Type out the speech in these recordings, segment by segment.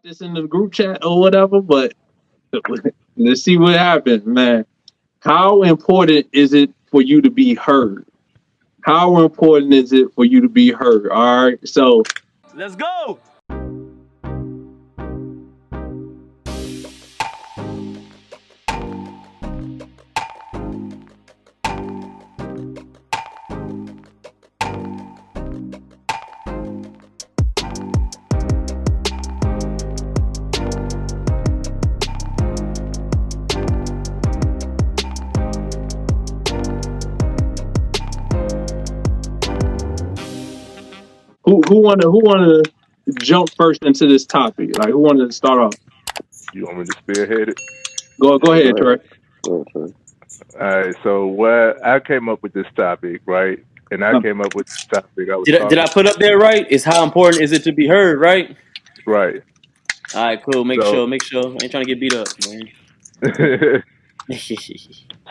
this in the group chat or whatever, but let's see what happens, man. How important is it for you to be heard? How important is it for you to be heard? All right, so let's go. who wanted to jump first into this topic? Like, who wanted to start off? You want me to spearhead it? Go ahead, Trey. All right. So what I came up with this topic, right? And I came up with this topic. Did I put up there right? Is how important is it to be heard, right? Right. All right, cool. Make sure. I ain't trying to get beat up, man.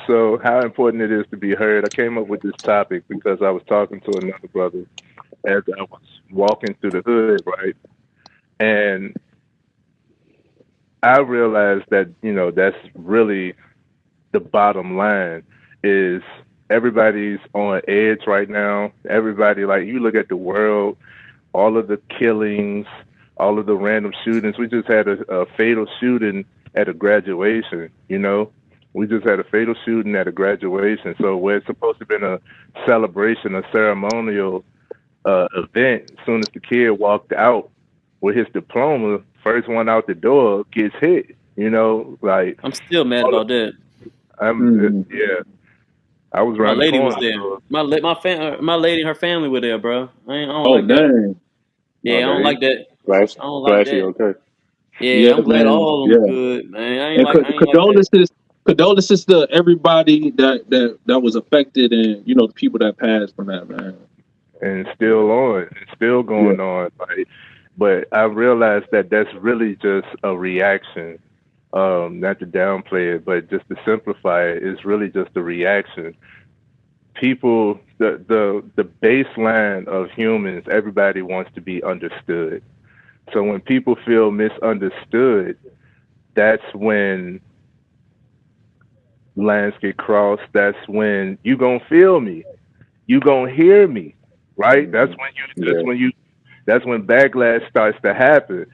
So how important it is to be heard. I came up with this topic because I was talking to another brother as I was walking through the hood, right? And I realized that, that's really the bottom line is everybody's on edge right now. Everybody, like, you look at the world, all of the killings, all of the random shootings. We just had a fatal shooting at a graduation, We just had a fatal shooting at a graduation. So where it's supposed to have been a celebration, a ceremonial event, as soon as the kid walked out with his diploma, first one out the door gets hit, like. I'm still mad about that. Yeah. I was around my lady the was there. So. My lady and her family were there, bro. I don't like that. Dang. Yeah, I don't like that. I don't like that. Okay. Yeah, I'm glad all of them good, man. Condolences to everybody that was affected, and the people that passed from that, man. And still going on. Like, but I realized that that's really just a reaction. Not to downplay it, but just to simplify it, it's really just a reaction. People, the baseline of humans, everybody wants to be understood. So when people feel misunderstood, that's when lines get crossed. That's when you gonna feel me, you gonna hear me, right? That's when backlash starts to happen.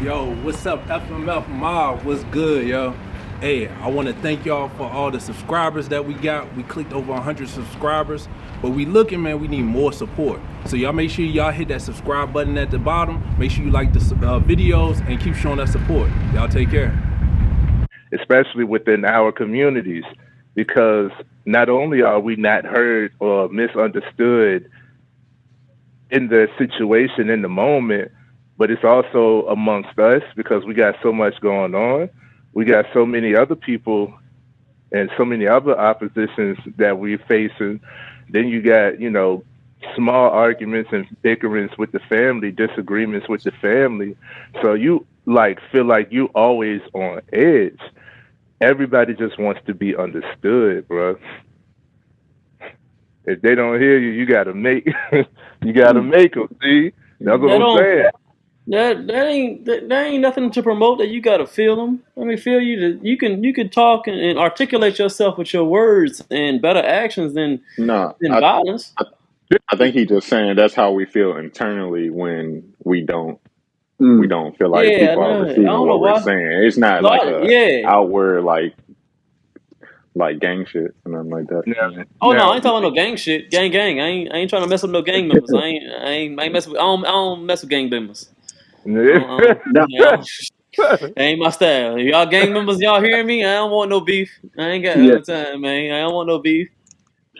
Yo, what's up, FMF mob? What's good, yo? Hey, I want to thank y'all for all the subscribers that we got. We clicked over 100 subscribers, but we looking, man, we need more support. So y'all make sure y'all hit that subscribe button at the bottom. Make sure you like the videos and keep showing that support. Y'all take care. Especially within our communities, because not only are we not heard or misunderstood in the situation in the moment, but it's also amongst us because we got so much going on. We got so many other people and so many other oppositions that we're facing. Then you got, small arguments and bickerings with the family, disagreements with the family. So you feel like you always on edge. Everybody just wants to be understood, bro. If they don't hear you, you gotta make them. See, that's what I'm saying. That ain't nothing to promote. That you gotta feel them. Let me feel you. You can talk and articulate yourself with your words and better actions than violence. I think he's just saying that's how we feel internally when we don't feel like people are receiving what we're saying. It's not like outward like gang shit or nothing like that. Yeah. Oh no, I ain't talking about no gang shit. Gang. I ain't trying to mess with no gang members. I don't mess with gang members. Ain't my style. Y'all gang members, y'all hearing me? I don't want no beef. I ain't got no time, man. I don't want no beef.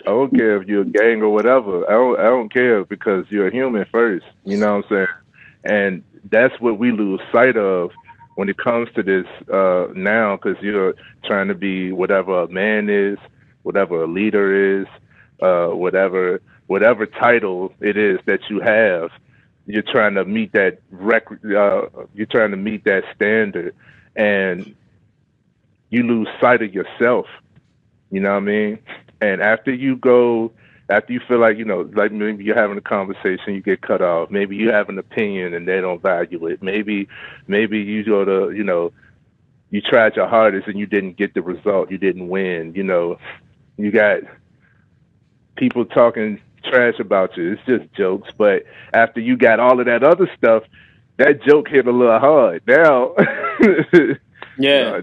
I don't care if you're a gang or whatever. I don't care because you're a human first. You know what I'm saying? And that's what we lose sight of when it comes to this now, because you're trying to be whatever a man is, whatever a leader is, whatever title it is that you have. You're trying to meet that you're trying to meet that standard, and you lose sight of yourself. You know what I mean? And after you After you feel like, like maybe you're having a conversation, you get cut off. Maybe you have an opinion and they don't value it. Maybe you go to, you tried your hardest and you didn't get the result. You didn't win. You got people talking trash about you. It's just jokes. But after you got all of that other stuff, that joke hit a little hard. Now, yeah.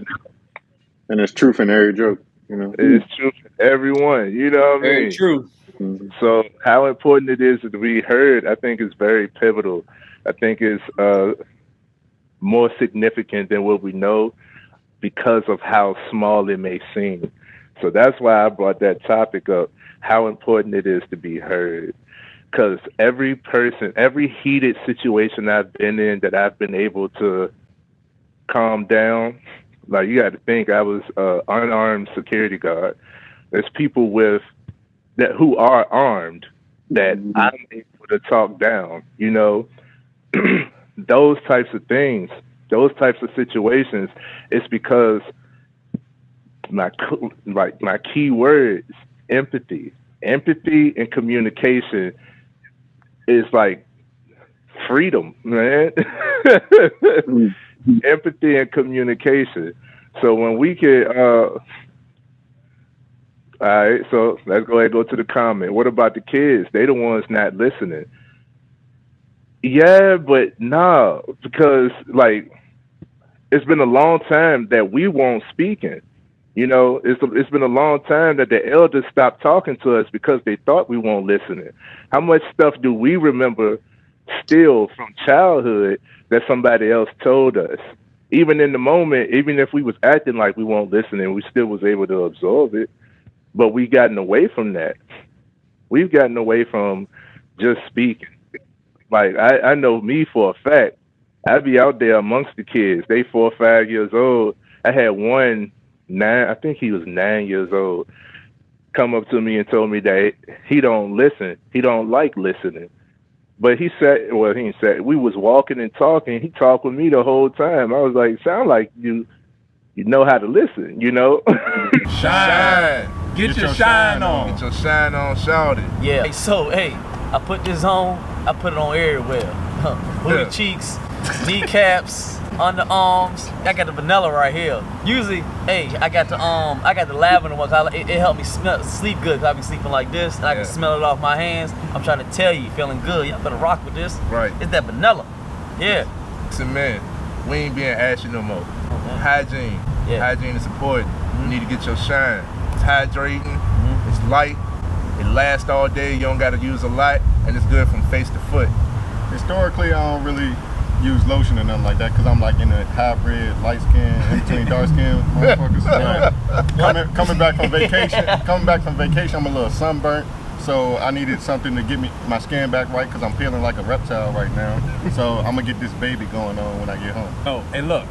And there's truth in every joke. It's truth in everyone. You know what I mean? Very true. So how important it is to be heard, I think, is very pivotal. I think it's more significant than what we know because of how small it may seem. So that's why I brought that topic up, how important it is to be heard. Because every person, every heated situation I've been in that I've been able to calm down, like you got to think I was an unarmed security guard. There's people who are armed that I'm able to talk down, those types of things, those types of situations. It's because my key words, empathy and communication is like freedom, man. Empathy and communication. So when we can, all right, so let's go ahead and go to the comment. What about the kids? They the ones not listening. Yeah, but no, because like it's been a long time that we won't speaking. It's been a long time that the elders stopped talking to us because they thought we won't listening. How much stuff do we remember still from childhood that somebody else told us? Even in the moment, even if we was acting like we won't listen, we still was able to absorb it. But we've gotten away from that. We've gotten away from just speaking. Like, I know me for a fact. I'd be out there amongst the kids. They 4 or 5 years old. I had one, 9, I think he was 9 years old, come up to me and told me that he don't listen. He don't like listening. But he said, we was walking and talking. He talked with me the whole time. I was like, sound like you know how to listen, Shine. Get your shine on. Get your shine on, shout it. Yeah. So, I put this on. I put it on everywhere. Booty cheeks, kneecaps, underarms. I got the vanilla right here. Usually, I got the lavender ones. It helped me sleep good. Cause I be sleeping like this, and I can smell it off my hands. I'm trying to tell you, feeling good. Y'all better rock with this. Right. It's that vanilla. Yeah. Listen, man, we ain't being ashy no more. Hygiene. Yeah. Hygiene is important. You need to get your shine. It's hydrating. It's light. It lasts all day. You don't got to use a lot, and it's good from face to foot. Historically, I don't really use lotion or nothing like that because I'm like in a hybrid, light skin, in between dark skin motherfuckers. Coming back from vacation, I'm a little sunburnt, so I needed something to get my skin back right because I'm feeling like a reptile right now. So I'm gonna get this baby going on when I get home. Oh, and look,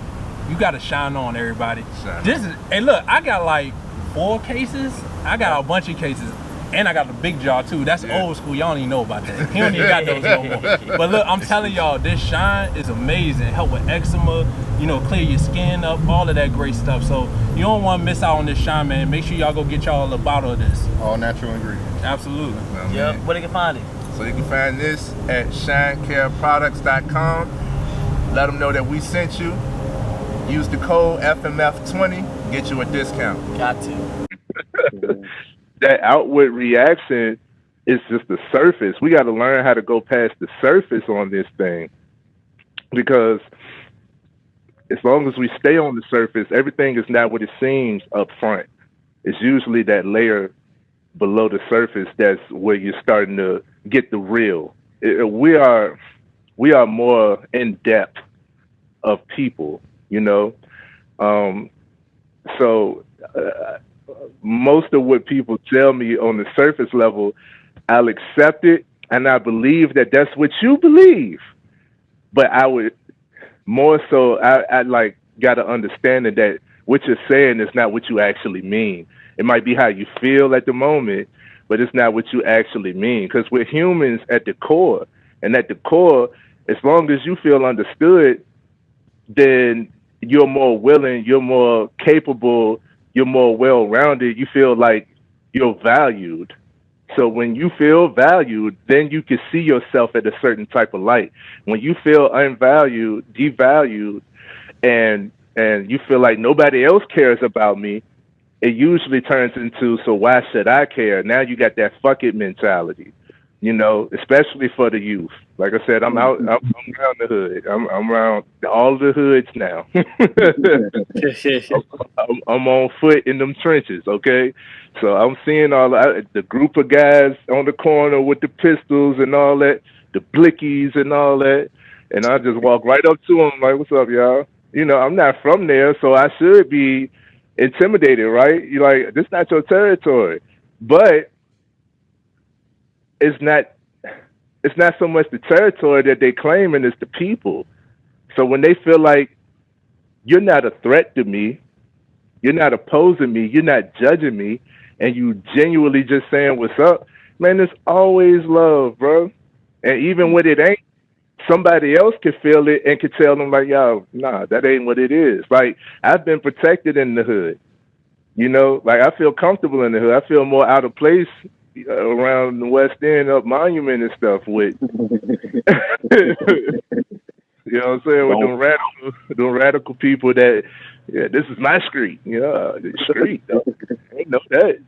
you gotta shine on, everybody. Look, I got like 4 cases. I got a bunch of cases. And I got the big jar too. That's old school. Y'all don't even know about that. He don't even got those no more. But look, I'm telling y'all, this shine is amazing. Help with eczema, clear your skin up, all of that great stuff. So you don't want to miss out on this shine, man. Make sure y'all go get y'all a bottle of this. All natural ingredients. Absolutely. Yep. Where they can find it? So you can find this at shinecareproducts.com. Let them know that we sent you. Use the code FMF20, get you a discount. Got to. That outward reaction is just the surface. We got to learn how to go past the surface on this thing, because as long as we stay on the surface, everything is not what it seems up front. It's usually that layer below the surface that's where you're starting to get the real. We are more in depth of people, most of what people tell me on the surface level, I'll accept it, and I believe that that's what you believe. But I would more so, I like got to understand that what you're saying is not what you actually mean. It might be how you feel at the moment, but it's not what you actually mean. Because we're humans at the core, and at the core, as long as you feel understood, then you're more willing, you're more capable, you're more well-rounded, you feel like you're valued. So when you feel valued, then you can see yourself at a certain type of light. When you feel unvalued, devalued, and you feel like nobody else cares about me, it usually turns into, so why should I care? Now you got that fuck it mentality, you know, especially for the youth. Like I said, I'm around the hood. I'm around all the hoods now. I'm on foot in them trenches, okay? So I'm seeing all the group of guys on the corner with the pistols and all that, the blickies and all that, and I just walk right up to them like, what's up, y'all? You know, I'm not from there, so I should be intimidated, right? You're like, this is not your territory. But it's not so much the territory that they claim, and it's the people. So when they feel like you're not a threat to me, you're not opposing me, you're not judging me, and you genuinely just saying what's up, man, it's always love, bro. And even when it ain't, somebody else can feel it and can tell them like, yo, nah, that ain't what it is. Like, I've been protected in the hood. You know, like I feel comfortable in the hood. I feel more out of place around the West End, up Monument and stuff with. You know what I'm saying? With them radical people that, yeah, this is my street. Yeah, the street. I ain't know that.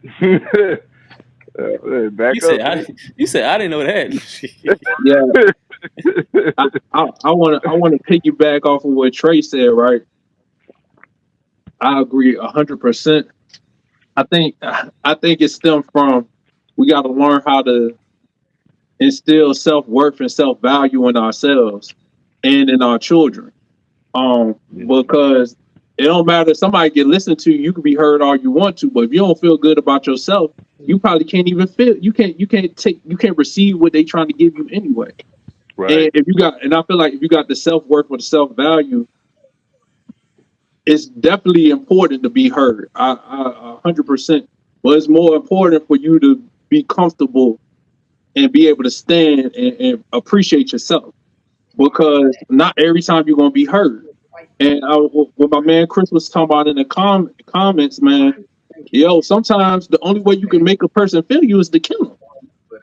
You said I didn't know that. Yeah. I want to piggyback off of what Trey said. Right. I agree 100%. I think it stems from, we got to learn how to instill self-worth and self-value in ourselves and in our children. Because it don't matter, somebody can listen to you, you can be heard all you want to, but if you don't feel good about yourself, you probably can't even feel, you can't receive what they trying to give you anyway. Right. And I feel like if you got the self-worth or the self-value, it's definitely important to be heard. I 100%. But it's more important for you to be comfortable and be able to stand and appreciate yourself, because not every time you're going to be heard. And what my man Chris was talking about in the comments, man, yo, sometimes the only way you can make a person feel you is to kill them.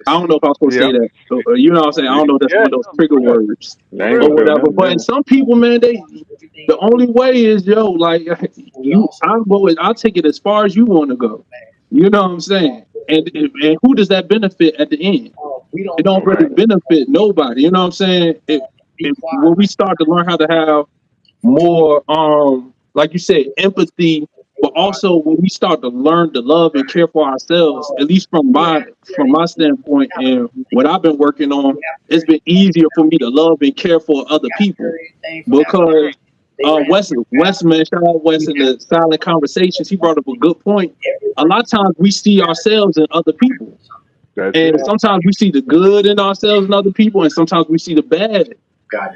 I don't know if I was supposed to say that. So, you know what I'm saying? I don't know if that's one of those trigger words or whatever. But in some people, man, the only way is, yo, like, I'll take it as far as you want to go. You know what I'm saying? And who does that benefit at the end? It don't really benefit nobody. You know what I'm saying? When we start to learn how to have more, like you said, empathy, but also when we start to learn to love and care for ourselves, at least from my standpoint and what I've been working on, it's been easier for me to love and care for other people. Because Westman, shout out West in the Silent Conversations, he brought up a good point. A lot of times we see ourselves in other people. And sometimes we see the good in ourselves and other people, and sometimes we see the bad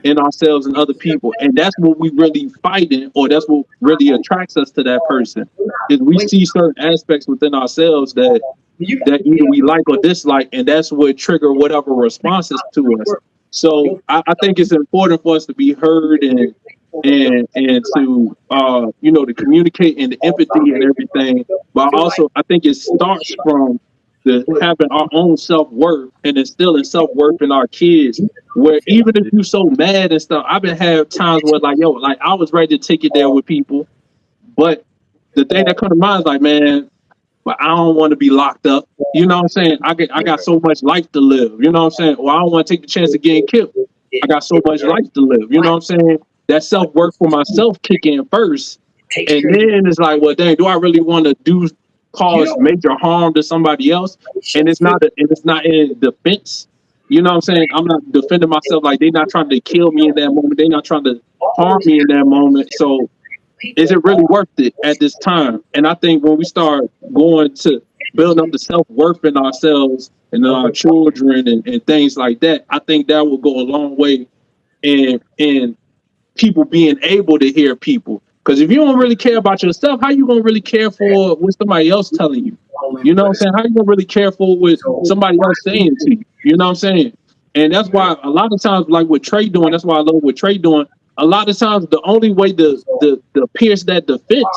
in ourselves and other people. And that's what we really fighting, or that's what really attracts us to that person, is we see certain aspects within ourselves that either we like or dislike, and that's what trigger whatever responses to us. So I think it's important for us to be heard and to to communicate and the empathy and everything. But also I think it starts from having our own self-worth and instilling self-worth in our kids, where even if you're so mad and stuff, I've been having times where like I was ready to take it there with people, but the thing that comes to mind is like, man, but I don't want to be locked up. You know what I'm saying? I got so much life to live. You know what I'm saying? Well, I don't want to take the chance of getting killed. I got so much life to live. You know what I'm saying? That self-worth for myself kick in first. And then it's like, well, dang, do I really want to cause major harm to somebody else? And it's not in defense. You know what I'm saying? I'm not defending myself. Like, they're not trying to kill me in that moment. They're not trying to harm me in that moment. So is it really worth it at this time? And I think when we start going to build up the self-worth in ourselves and our children and things like that, I think that will go a long way in people being able to hear people. Because if you don't really care about yourself, how you going to really care for what somebody else telling you? You know what I'm saying? How you going to really care for what somebody else saying to you? You know what I'm saying? And that's why a lot of times, like what Trey doing, that's why I love what Trey doing. A lot of times, the only way to pierce that defense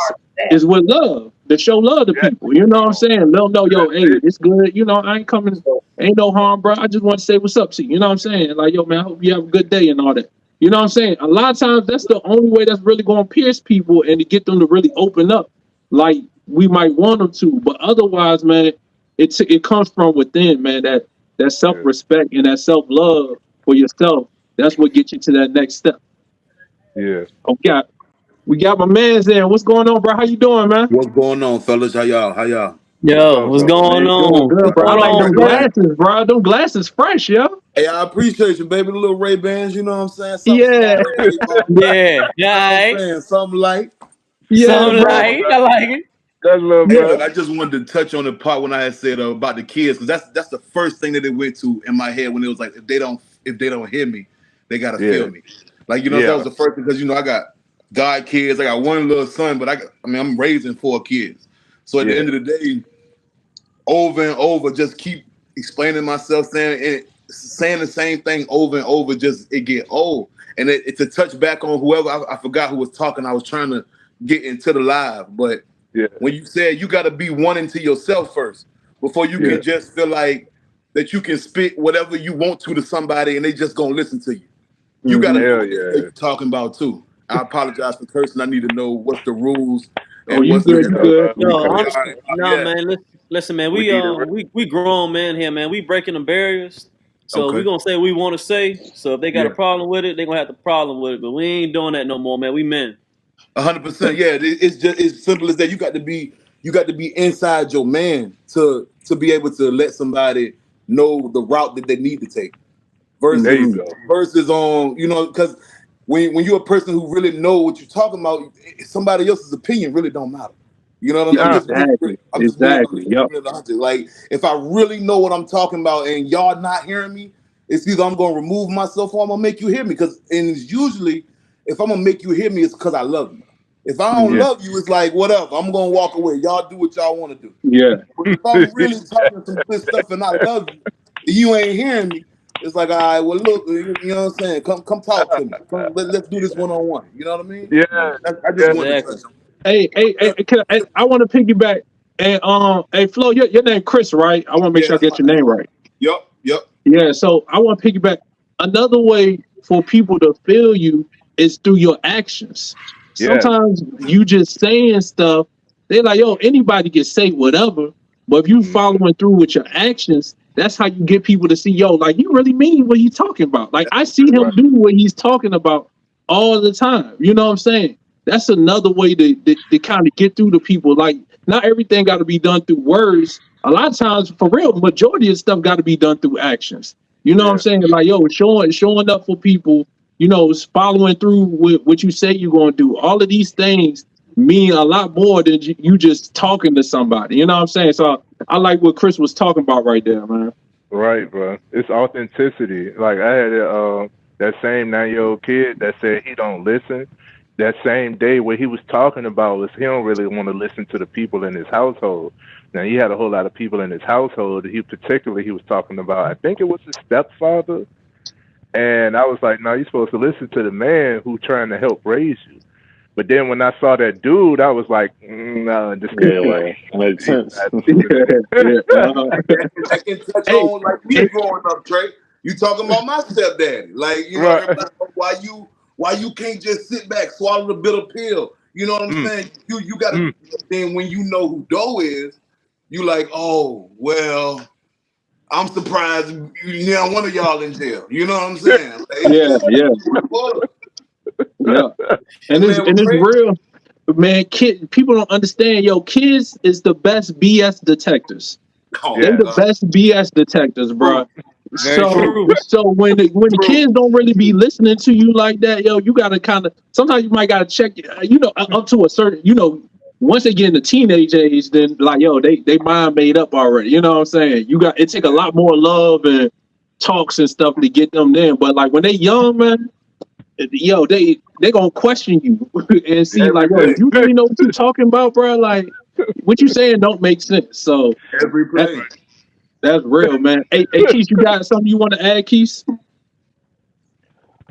is with love. to show love to people. You know what I'm saying? Let them know, yo, hey, it's good. You know, I ain't coming, ain't no harm, bro. I just want to say what's up to you. You know what I'm saying? Like, yo, man, I hope you have a good day and all that. You know what I'm saying? A lot of times that's the only way that's really going to pierce people and to get them to really open up like we might want them to. But otherwise, man, it comes from within, man, that self-respect and that self-love for yourself. That's what gets you to that next step. Yeah. Okay. We got my man's there. What's going on, bro? How you doing, man? What's going on, fellas? How y'all? Yo, what's going on? Good, What's bro. I going like on, them bro? glasses, bro. Them glasses fresh, yo. Hey, I appreciate you, baby. The little Ray-Bans, you know what I'm saying? Something Yeah, small, Ray-Ban. Yeah, You know what I'm alright. saying? Something light. yeah, Something bro. like I like it. That's love, Hey, Yeah, bro. look, I just wanted to touch on the part when I had said about the kids, because that's the first thing that it went to in my head when it was like, if they don't hear me, they gotta feel Yeah. me. Like, you know, that was the first thing, because you know I got God kids, I got one little son, but I'm raising 4 kids. So at the end of the day, over and over, just keep explaining myself, saying the same thing over and over, just it get old. And it's a touch back on whoever I forgot who was talking. I was trying to get into the live, but when you said you got to be one into yourself first before you can just feel like that you can spit whatever you want to somebody and they just gonna listen to you. You got to know what you're talking about too. I apologize for cursing. I need to know what's the rules and you what's good, you good. No, honestly, man. Listen, man. We grown men here, man. We breaking the barriers. So we gonna say what we want to say. So if they got a problem with it, they gonna have the problem with it. But we ain't doing that no more, man. We men. 100%. Yeah, it's just as simple as that. You got to be inside your man to be able to let somebody know the route that they need to take. Versus on, you know, because when you're a person who really know what you're talking about, somebody else's opinion really don't matter. You know what I'm saying? I'm just being honest. Like, if I really know what I'm talking about and y'all not hearing me, it's either I'm gonna remove myself or I'm gonna make you hear me. And it's usually, if I'm gonna make you hear me, it's because I love you. If I don't love you, it's like, whatever, I'm gonna walk away. Y'all do what y'all want to do. Yeah. But if I'm really talking some good stuff and I love you, you ain't hearing me, it's like, all right, well, look, you know what I'm saying? Come talk to me. Let's do this one-on-one. You know what I mean? I just wanted to touch on. Hey, I want to piggyback. And hey, Flo, your name Chris, right? I want to make sure I get your name right. Yep. Yeah, so I want to piggyback. Another way for people to feel you is through your actions. Sometimes you just saying stuff, they're like, yo, anybody can say whatever. But if you following through with your actions, that's how you get people to see, yo, like, you really mean what he's talking about. Like, I see him do what he's talking about all the time. You know what I'm saying? That's another way to kind of get through to people. Like, not everything got to be done through words. A lot of times, for real, majority of stuff got to be done through actions. You know what I'm saying? Like, yo, showing up for people, you know, following through with what you say you're going to do. All of these things mean a lot more than you just talking to somebody. You know what I'm saying? So I like what Chris was talking about right there, man. Right, bro. It's authenticity. Like, I had that same 9-year-old kid that said he don't listen. That same day, what he was talking about was he don't really want to listen to the people in his household. Now, he had a whole lot of people in his household. He was talking about, I think it was his stepfather. And I was like, no, you're supposed to listen to the man who's trying to help raise you. But then when I saw that dude, I was like, no, this guy makes sense. I can touch on like me growing up, Trey. You talking about my stepdaddy? Like, you know, everybody, why you can't just sit back, swallow the bitter pill? You know what I'm saying? You got to. Then when you know who Doe is, you like, oh well, I'm surprised. One of y'all in jail. You know what I'm saying? Like, yeah. And it's real, man. People don't understand. Yo, kids is the best BS detectors. They the best BS detectors, bro. So when the kids don't really be listening to you like that, yo, you gotta kind of, sometimes you might gotta check, you know, up to a certain, you know, once they get in the teenage age, then like, yo, they mind made up already. You know what I'm saying? It take a lot more love and talks and stuff to get them there. But like when they young, man, yo, they gonna question you and see like, yo, you really know what you talking about, bro? Like, what you saying don't make sense. So that's real, man. Hey, Keith, you got something you want to add, Keith?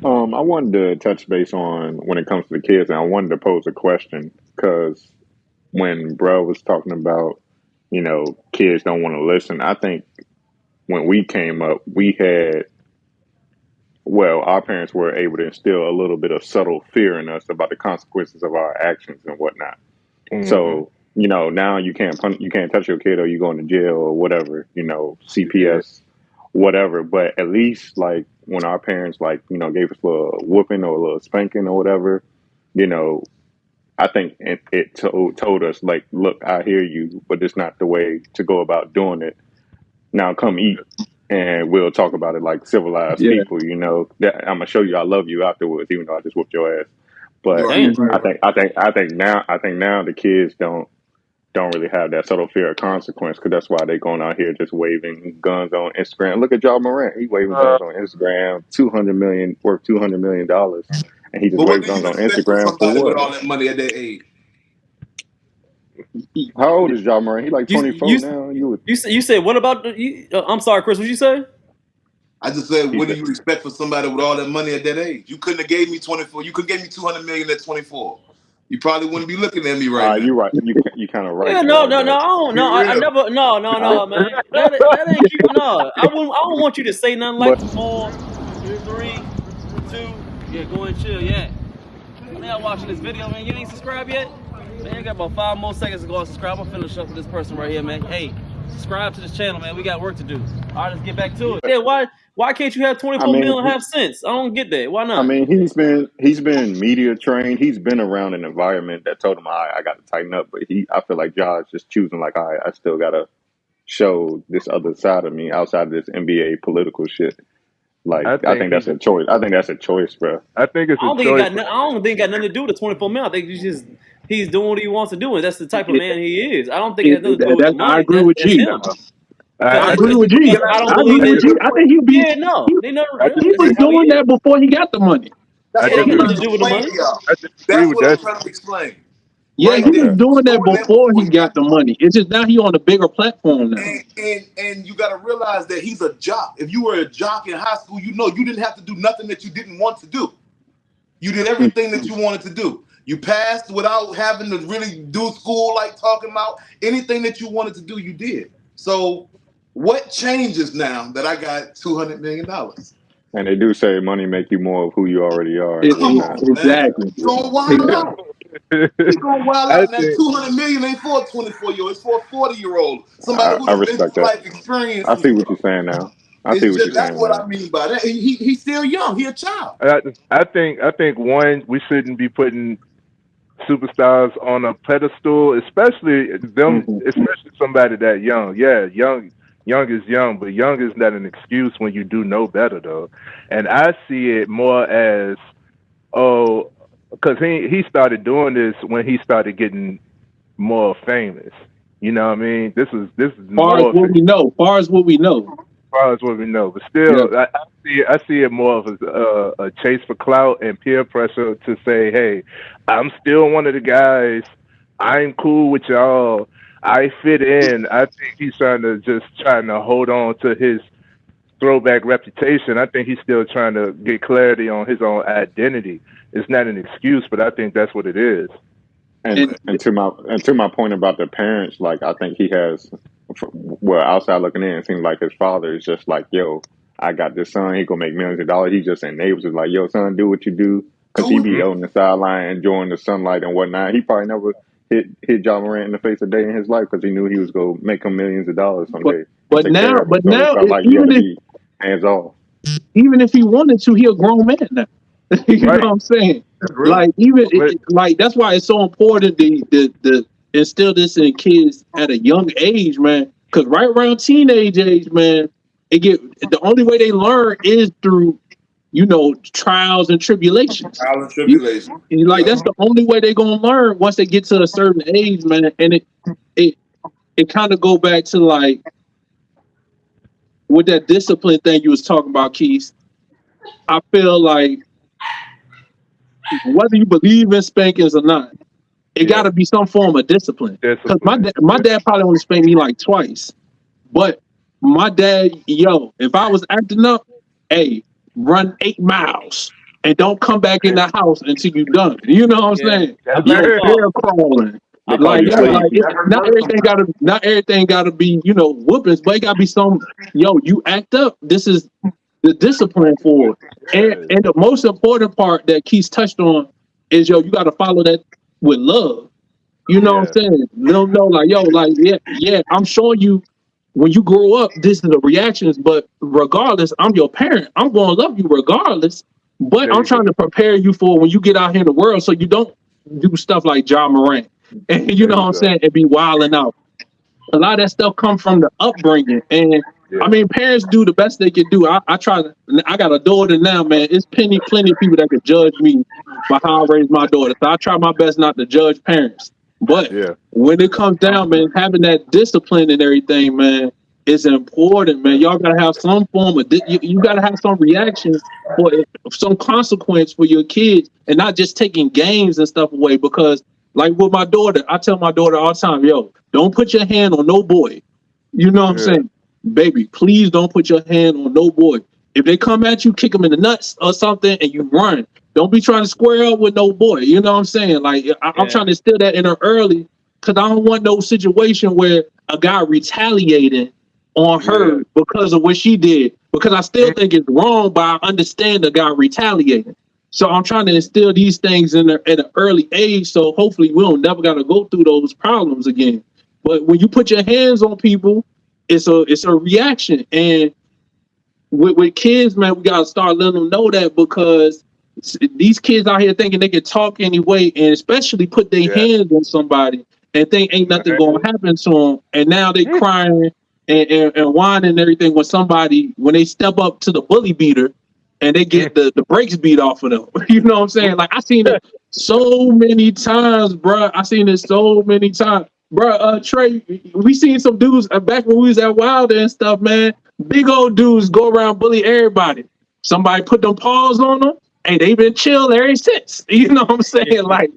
I wanted to touch base on when it comes to the kids, and I wanted to pose a question because when bro was talking about, you know, kids don't want to listen. I think when we came up, our parents were able to instill a little bit of subtle fear in us about the consequences of our actions and whatnot. Mm-hmm. So, you know, now you can't touch your kid or you going to jail or whatever, you know, CPS, whatever. But at least like when our parents like, you know, gave us a little whooping or a little spanking or whatever, you know, I think it told us like, look, I hear you, but it's not the way to go about doing it. Now come eat. And we'll talk about it like civilized people, you know. I'm gonna show you I love you afterwards, even though I just whooped your ass. But I think now the kids don't really have that subtle fear of consequence, because that's why they going out here just waving guns on Instagram. Look at Ja Morant, he waving guns on Instagram, worth $200 million, and he just waving guns on Instagram for what? With all that money at that age. How old is Ja Morant? He like 24 now. You said what about I'm sorry, Chris. What you say? I just said, what do you expect for somebody with all that money at that age? You couldn't have gave me 24. You could give me $200 million at 24. You probably wouldn't be looking at me right now. You're right. You kind of right. Yeah, no, man. That ain't cute. No, I don't want you to say nothing like 4, 3, 2. Yeah, go and chill. Yeah. Y'all watching this video, man. You ain't subscribed yet? Man, you got about 5 more seconds to go and subscribe. I'm finish up with this person right here, man. Hey, subscribe to this channel, man. We got work to do. All right, let's get back to it. Yeah, why can't you have 24 million and have sense? I don't get that. Why not? I mean, he's been media trained. He's been around an environment that told him, I got to tighten up. But I feel like Josh just choosing like, all right, I still got to show this other side of me outside of this NBA political shit. Like, I think that's a choice. I think that's a choice, bro. I think it's a choice. I don't think it got nothing to do with the 24 million. I think he's doing what he wants to do, and that's the type of man he is. I don't think it has nothing to do with the money. I agree with G. I agree with G. I think he'll be. Yeah, no, they never. He was doing that before he got the money. That's what I'm trying to explain. Yeah, he was doing that before he got the money. It's just now he on a bigger platform now. And you got to realize that he's a jock. If you were a jock in high school, you know you didn't have to do nothing that you didn't want to do. You did everything that you wanted to do. You passed without having to really do school, like talking about anything that you wanted to do, you did. So what changes now that I got $200 million? And they do say money make you more of who you already are. Exactly. You're going wild out. You're going wild out. Now, $200 million ain't for a 24-year-old. It's for a 40-year-old. Somebody who's been through life experience. I see what you're saying now. That's what I mean by that. He's still young. He's a child. I think one, we shouldn't be putting superstars on a pedestal, especially somebody that young. Yeah, young is young, but young is not an excuse when you do know better, though. And I see it more as, because he started doing this when he started getting more famous. You know what I mean? This is far as what we know. But still, yeah. I see it more of a chase for clout and peer pressure to say, hey, I'm still one of the guys. I'm cool with y'all. I fit in. I think he's trying to hold on to his throwback reputation. I think he's still trying to get clarity on his own identity. It's not an excuse, but I think that's what it is. And to my point about the parents, like I think he has, well, outside looking in, it seems like his father is just like, yo, I got this son, he gonna make millions of dollars. He just enables it, like, yo, son, do what you do, because he be on the sideline enjoying the sunlight and whatnot. He probably never hit Ja Morant in the face a day in his life because he knew he was gonna make him millions of dollars someday. But now, like hands off. Even if he wanted to, he a grown man now. You know what I'm saying? Like like that's why it's so important to instill this in kids at a young age, man. Because right around teenage age, man, the only way they learn is through, trials and tribulations. That's the only way they're gonna learn once they get to a certain age, man. And it kind of go back to like with that discipline thing you was talking about, Keith. I feel like whether you believe in spankings or not, it got to be some form of discipline. Because my dad probably only spanked me like twice, but my dad, if I was acting up, hey, run 8 miles and don't come back in the house until you're done. You know what I'm saying? Bear crawling. Like, yo, like not everything gotta be, you know, whoopings, but it gotta be some, yo, you act up. This is the discipline for it. And the most important part that Keith touched on is, yo, you gotta follow that with love. You know what I'm saying? Let them know, like, yo, like, yeah, I'm showing you when you grow up, this is the reactions, but regardless, I'm your parent. I'm gonna love you regardless. But I'm trying to prepare you for when you get out here in the world so you don't do stuff like John Morant. And you know what I'm saying, and be wilding out. A lot of that stuff comes from the upbringing, and I mean, parents do the best they can do. I try to. I got a daughter now, man. It's plenty of people that could judge me by how I raise my daughter. So I try my best not to judge parents. But when it comes down, man, having that discipline and everything, man, is important, man. Y'all gotta have some form of you gotta have some reaction for some consequence for your kids, and not just taking games and stuff away. Because like with my daughter, I tell my daughter all the time, yo, don't put your hand on no boy. You know what I'm saying? Baby, please don't put your hand on no boy. If they come at you, kick them in the nuts or something, and you run. Don't be trying to square up with no boy. You know what I'm saying? Like, I'm trying to instill that in her early, because I don't want no situation where a guy retaliating on her because of what she did. Because I still think it's wrong, but I understand the guy retaliating. So I'm trying to instill these things in at an early age, so hopefully we don't never got to go through those problems again. But when you put your hands on people, it's a reaction. And with kids, man, we gotta start letting them know that, because these kids out here thinking they can talk anyway, and especially put their hands on somebody and think ain't nothing gonna happen to them. And now they crying and whining and everything when they step up to the bully beater and they get the brakes beat off of them. You know what I'm saying? Like, I seen it so many times, bro. I seen it so many times. Bro, Trey, we seen some dudes back when we was at Wilder and stuff, man. Big old dudes go around bully everybody. Somebody put them paws on them, and they been chill ever since. You know what I'm saying? Like,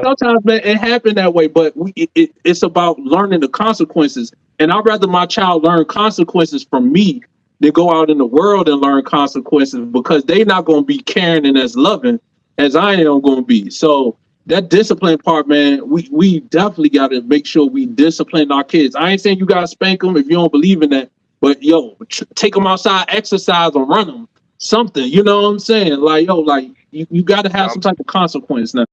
sometimes, man, it happened that way, but it's about learning the consequences. And I'd rather my child learn consequences from me than go out in the world and learn consequences, because they not going to be caring and as loving as I am going to be. So that discipline part, man, we definitely got to make sure we discipline our kids. I ain't saying you got to spank them if you don't believe in that, but yo, take them outside, exercise, or run them, something. You know what I'm saying? Like, yo, like you got to have some type of consequence now.